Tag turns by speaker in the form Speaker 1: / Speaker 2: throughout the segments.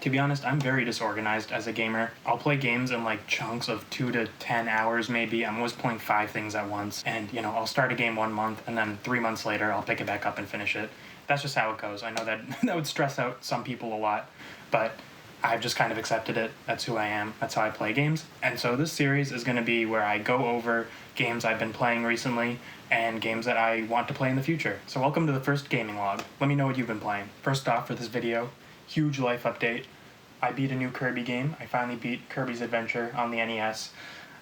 Speaker 1: To be honest, I'm very disorganized as a gamer. I'll play games in like chunks of 2 to 10 hours maybe. I'm always playing 5 things at once. And, I'll start a game 1 month and then 3 months later I'll pick it back up and finish it. That's just how it goes. I know that that would stress out some people a lot, but I've just kind of accepted it. That's who I am. That's how I play games. And so this series is going to be where I go over games I've been playing recently and games that I want to play in the future. So welcome to the first gaming log. Let me know what you've been playing. First off, for this video, huge life update. I beat a new Kirby game. I finally beat Kirby's Adventure on the NES.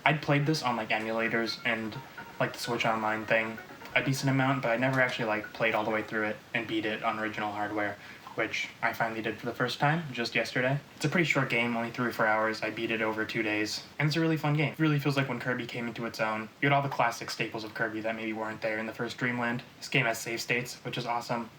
Speaker 1: I'd played this on like emulators and like the Switch Online thing a decent amount, but I never actually like played all the way through it and beat it on original hardware, which I finally did for the first time just yesterday. It's a pretty short game, only 3 or 4 hours. I beat it over 2 days, and it's a really fun game. It really feels like when Kirby came into its own. You had all the classic staples of Kirby that maybe weren't there in the first Dreamland. This game has save states, which is awesome.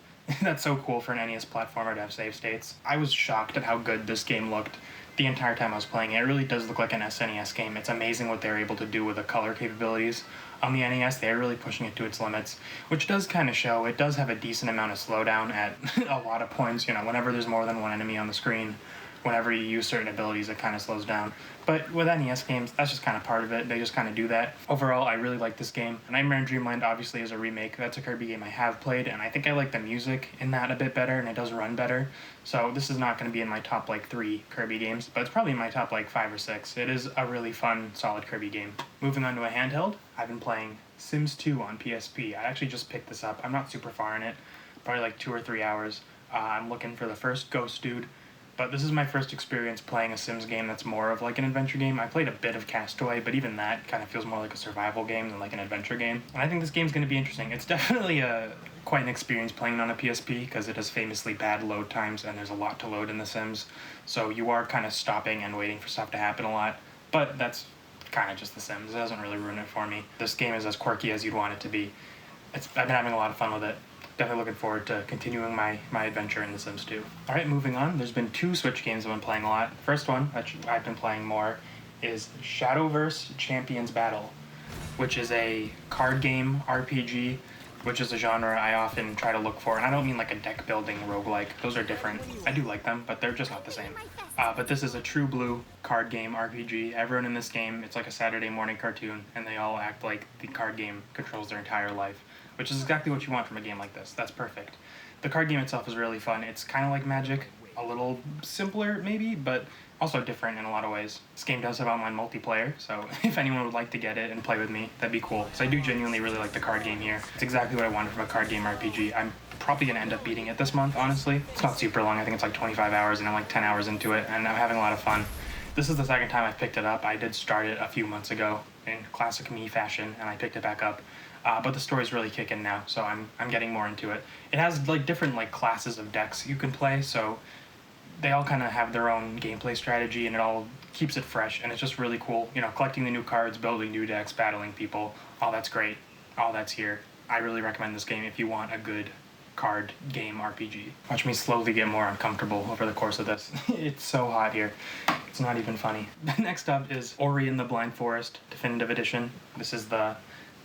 Speaker 1: That's so cool for an NES platformer to have save states. I was shocked at how good this game looked the entire time I was playing it. It really does look like an SNES game. It's amazing what they're able to do with the color capabilities. On the NES, they're really pushing it to its limits, which does kind of show. It does have a decent amount of slowdown at a lot of points. Whenever there's more than one enemy on the screen, whenever you use certain abilities, it kind of slows down. But with NES games, that's just kind of part of it. They just kind of do that. Overall, I really like this game. Nightmare in Dreamland obviously is a remake. That's a Kirby game I have played, and I think I like the music in that a bit better, and it does run better. So this is not going to be in my top 3 Kirby games, but it's probably in my top 5 or 6. It is a really fun, solid Kirby game. Moving on to a handheld, I've been playing Sims 2 on PSP. I actually just picked this up. I'm not super far in it, probably 2 or 3 hours. I'm looking for the first ghost dude. But this is my first experience playing a Sims game that's more of an adventure game. I played a bit of Castaway, but even that kind of feels more like a survival game than an adventure game. And I think this game's going to be interesting. It's definitely quite an experience playing on a PSP because it has famously bad load times and there's a lot to load in The Sims. So you are kind of stopping and waiting for stuff to happen a lot. But that's kind of just The Sims. It doesn't really ruin it for me. This game is as quirky as you'd want it to be. I've been having a lot of fun with it. Definitely looking forward to continuing my adventure in The Sims 2. Alright, moving on. There's been 2 Switch games I've been playing a lot. The first one, which I've been playing more, is Shadowverse Champions Battle, which is a card game RPG, which is a genre I often try to look for. And I don't mean a deck building roguelike. Those are different. I do like them, but they're just not the same. But this is a true blue card game RPG. Everyone in this game, it's like a Saturday morning cartoon, and they all act like the card game controls their entire life, which is exactly what you want from a game like this. That's perfect. The card game itself is really fun. It's kind of like Magic, a little simpler maybe, but also different in a lot of ways. This game does have online multiplayer, so if anyone would like to get it and play with me, that'd be cool. So I do genuinely really like the card game here. It's exactly what I wanted from a card game RPG. I'm probably going to end up beating it this month, honestly. It's not super long. I think it's 25 hours, and I'm 10 hours into it, and I'm having a lot of fun. This is the second time I've picked it up. I did start it a few months ago in classic me fashion, and I picked it back up. But the story's really kicking now, so I'm getting more into it. It has different classes of decks you can play, so they all kind of have their own gameplay strategy, and it all keeps it fresh, and it's just really cool. Collecting the new cards, building new decks, battling people, all that's great. All that's here. I really recommend this game if you want a good card game RPG. Watch me slowly get more uncomfortable over the course of this. It's so hot here. It's not even funny. Next up is Ori and the Blind Forest Definitive Edition. This is the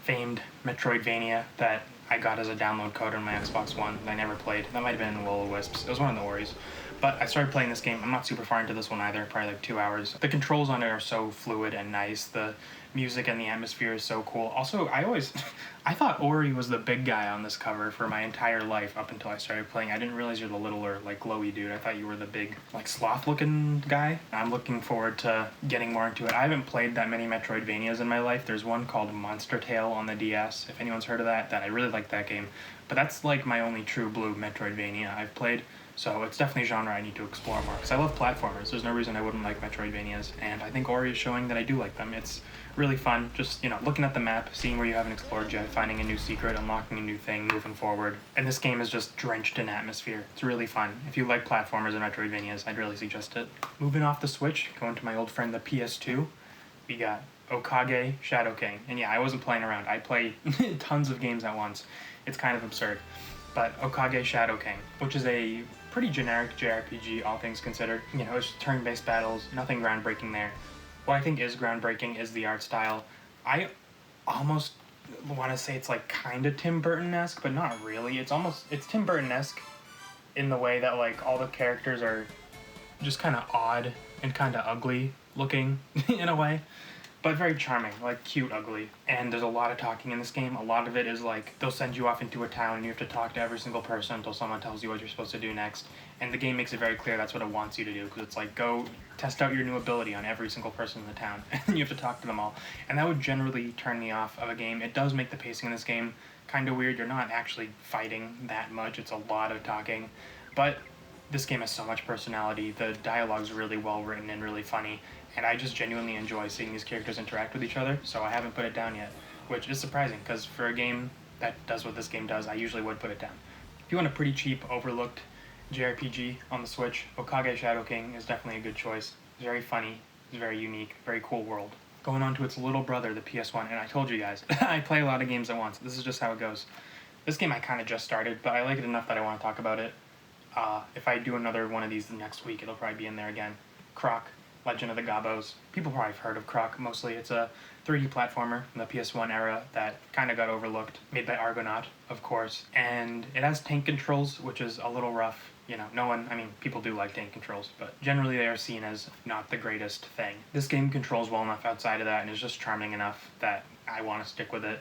Speaker 1: famed Metroidvania that I got as a download code on my Xbox One that I never played. That might have been Will-O-Wisps. It was one of the Oris. But I started playing this game. I'm not super far into this one either, probably 2 hours. The controls on it are so fluid and nice. The music and the atmosphere is so cool. Also, I thought Ori was the big guy on this cover for my entire life up until I started playing. I didn't realize you're the littler, glowy dude. I thought you were the big, sloth-looking guy. I'm looking forward to getting more into it. I haven't played that many Metroidvanias in my life. There's one called Monster Tale on the DS, if anyone's heard of that I really like that game. But that's my only true blue Metroidvania I've played. So it's definitely a genre I need to explore more, because I love platformers. There's no reason I wouldn't like Metroidvanias, and I think Ori is showing that I do like them. It's really fun, just, looking at the map, seeing where you haven't explored yet, finding a new secret, unlocking a new thing, moving forward. And this game is just drenched in atmosphere. It's really fun. If you like platformers and Metroidvanias, I'd really suggest it. Moving off the Switch, going to my old friend the PS2, we got Okage Shadow King. And yeah, I wasn't playing around. I play tons of games at once. It's kind of absurd. But Okage Shadow King, which is a pretty generic JRPG, all things considered. It's turn-based battles, nothing groundbreaking there. What I think is groundbreaking is the art style. I almost want to say it's kind of Tim Burton-esque, but not really. It's Tim Burton-esque in the way that all the characters are just kind of odd and kind of ugly looking in a way, but very charming, like cute ugly. And there's a lot of talking in this game. A lot of it is like they'll send you off into a town and you have to talk to every single person until someone tells you what you're supposed to do next. And the game makes it very clear that's what it wants you to do, because it's like, go test out your new ability on every single person in the town, and you have to talk to them all. And that would generally turn me off of a game. It does make the pacing in this game kind of weird. You're not actually fighting that much. It's a lot of talking, but this game has so much personality. The dialogue's really well written and really funny, and I just genuinely enjoy seeing these characters interact with each other, so I haven't put it down yet, which is surprising, because for a game that does what this game does, I usually would put it down. If you want a pretty cheap, overlooked JRPG on the Switch, Okage Shadow King is definitely a good choice. It's very funny, it's very unique, very cool world. Going on to its little brother, the PS1, and I told you guys, I play a lot of games at once. This is just how it goes. This game I kind of just started, but I like it enough that I want to talk about it. If I do another one of these next week, it'll probably be in there again. Croc, Legend of the Gobos. People probably have heard of Croc mostly. It's a 3D platformer from the PS1 era that kind of got overlooked, made by Argonaut, of course. And it has tank controls, which is a little rough. You know, people do like tank controls, but generally they are seen as not the greatest thing. This game controls well enough outside of that and is just charming enough that I want to stick with it.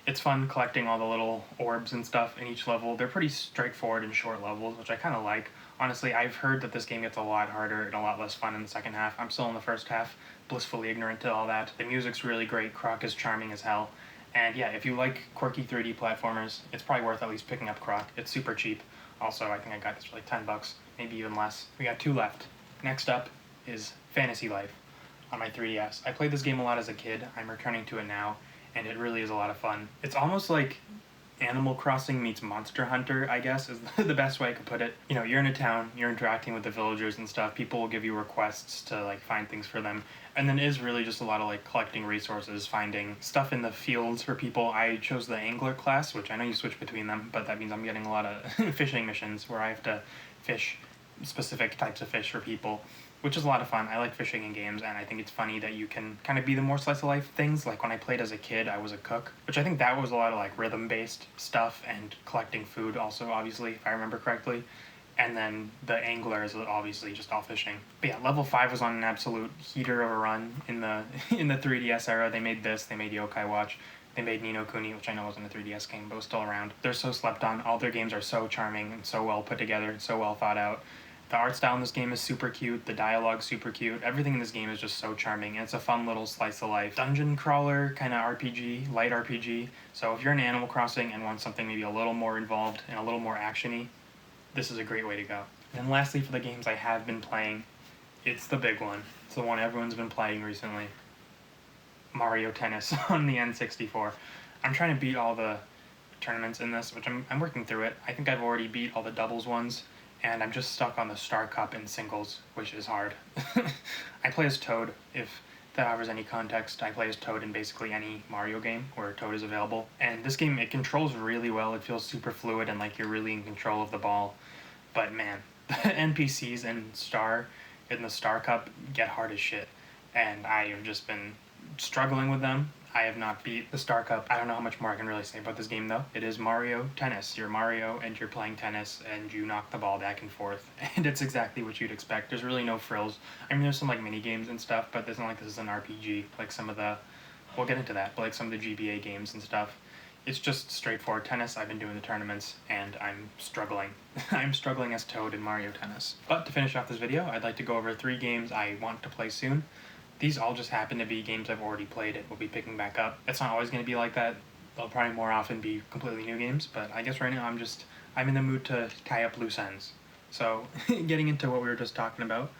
Speaker 1: It's fun collecting all the little orbs and stuff in each level. They're pretty straightforward and short levels, which I kind of like. Honestly, I've heard that this game gets a lot harder and a lot less fun in the second half. I'm still in the first half, blissfully ignorant to all that. The music's really great. Croc is charming as hell. And yeah, if you like quirky 3D platformers, it's probably worth at least picking up Croc. It's super cheap. Also, I think I got this for like $10, maybe even less. We got 2 left. Next up is Fantasy Life on my 3DS. I played this game a lot as a kid. I'm returning to it now, and it really is a lot of fun. It's almost like Animal Crossing meets Monster Hunter, I guess, is the best way I could put it. You know, you're in a town, you're interacting with the villagers and stuff, people will give you requests to, like, find things for them, and then it is really just a lot of, like, collecting resources, finding stuff in the fields for people. I chose the Angler class, which I know you switch between them, but that means I'm getting a lot of fishing missions where I have to fish specific types of fish for people, which is a lot of fun. I like fishing in games, and I think it's funny that you can kind of be the more slice of life things. Like when I played as a kid, I was a cook, which I think that was a lot of like rhythm-based stuff and collecting food also, obviously, if I remember correctly. And then the angler is obviously just all fishing. But yeah, level 5 was on an absolute heater of a run in the in the 3DS era. They made this, they made Yokai Watch, they made Ni no Kuni, which I know wasn't a 3DS game, but was still around. They're so slept on. All their games are so charming and so well put together and so well thought out. The art style in this game is super cute, the dialogue's super cute, everything in this game is just so charming, and it's a fun little slice of life. Dungeon crawler, kind of RPG, light RPG, so if you're in Animal Crossing and want something maybe a little more involved and a little more action-y, this is a great way to go. And lastly, for the games I have been playing, it's the big one. It's the one everyone's been playing recently. Mario Tennis on the N64. I'm trying to beat all the tournaments in this, which I'm working through it. I think I've already beat all the doubles ones, and I'm just stuck on the Star Cup in singles, which is hard. I play as Toad. If that offers any context, I play as Toad in basically any Mario game where Toad is available. And this game, it controls really well. It feels super fluid and like you're really in control of the ball. But man, the NPCs in the Star Cup get hard as shit. And I have just been struggling with them. I have not beat the Star Cup. I don't know how much more I can really say about this game, though. It is Mario Tennis. You're Mario, and you're playing tennis, and you knock the ball back and forth. And it's exactly what you'd expect. There's really no frills. I mean, there's some, like, mini-games and stuff, but it's not like this is an RPG, like some of the... We'll get into that, but like some of the GBA games and stuff. It's just straightforward tennis. I've been doing the tournaments, and I'm struggling. I'm struggling as Toad in Mario Tennis. But to finish off this video, I'd like to go over 3 games I want to play soon. These all just happen to be games I've already played and will be picking back up. It's not always going to be like that. They'll probably more often be completely new games, but I guess right now I'm in the mood to tie up loose ends. So, getting into what we were just talking about,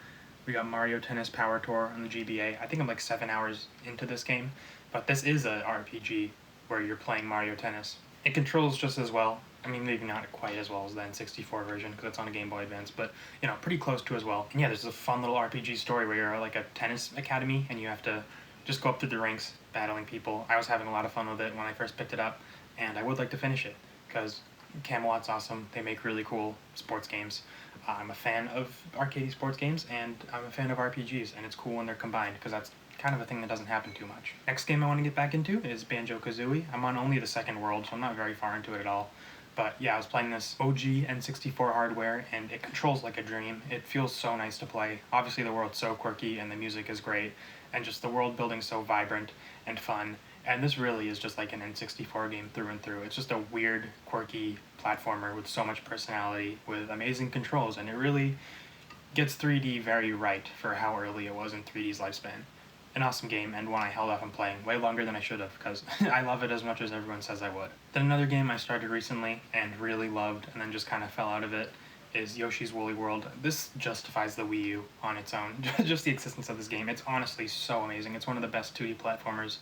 Speaker 1: we got Mario Tennis Power Tour on the GBA. I think I'm like 7 hours into this game, but this is a RPG where you're playing Mario Tennis. It controls just as well. I mean, maybe not quite as well as the N64 version, because it's on a Game Boy Advance, but, you know, pretty close to as well. And yeah, there's a fun little RPG story where you're like a tennis academy, and you have to just go up through the ranks, battling people. I was having a lot of fun with it when I first picked it up, and I would like to finish it, because Camelot's awesome. They make really cool sports games. I'm a fan of arcade sports games, and I'm a fan of RPGs, and it's cool when they're combined, because that's kind of a thing that doesn't happen too much. Next game I want to get back into is Banjo-Kazooie. I'm on only the second world, so I'm not very far into it at all. But yeah, I was playing this OG N64 hardware, and it controls like a dream. It feels so nice to play. Obviously, the world's so quirky, and the music is great, and just the world building so vibrant and fun. And this really is just like an N64 game through and through. It's just a weird, quirky platformer with so much personality, with amazing controls, and it really gets 3D very right for how early it was in 3D's lifespan. An awesome game, and one I held off on playing way longer than I should have, because I love it as much as everyone says I would. Then another game I started recently and really loved, and then just kind of fell out of it, is Yoshi's Woolly World. This justifies the Wii U on its own. Just the existence of this game. It's honestly so amazing. It's one of the best 2D platformers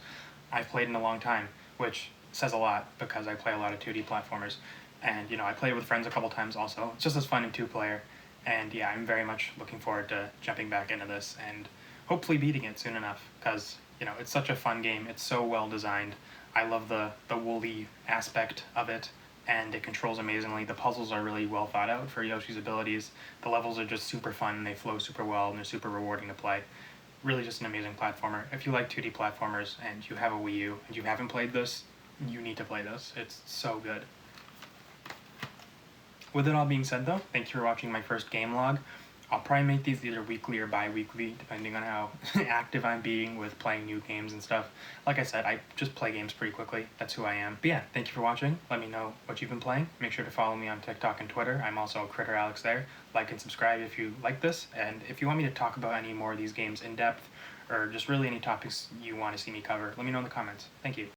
Speaker 1: I've played in a long time, which says a lot because I play a lot of 2D platformers. And, I played with friends a couple times also. It's just as fun in two-player. And yeah, I'm very much looking forward to jumping back into this and hopefully beating it soon enough, because it's such a fun game. It's so well designed. I love the woolly aspect of it, and it controls amazingly. The puzzles are really well thought out for Yoshi's abilities. The levels are just super fun, and they flow super well, and they're super rewarding to play. Really just an amazing platformer. If you like 2D platformers and you have a Wii U and you haven't played this, you need to play this. It's so good. With it all being said though, thank you for watching my first game log. I'll probably make these either weekly or bi-weekly, depending on how active I'm being with playing new games and stuff. Like I said, I just play games pretty quickly. That's who I am. But yeah, thank you for watching. Let me know what you've been playing. Make sure to follow me on TikTok and Twitter. I'm also Critter Alex there. Like and subscribe if you like this. And if you want me to talk about any more of these games in depth, or just really any topics you want to see me cover, let me know in the comments. Thank you.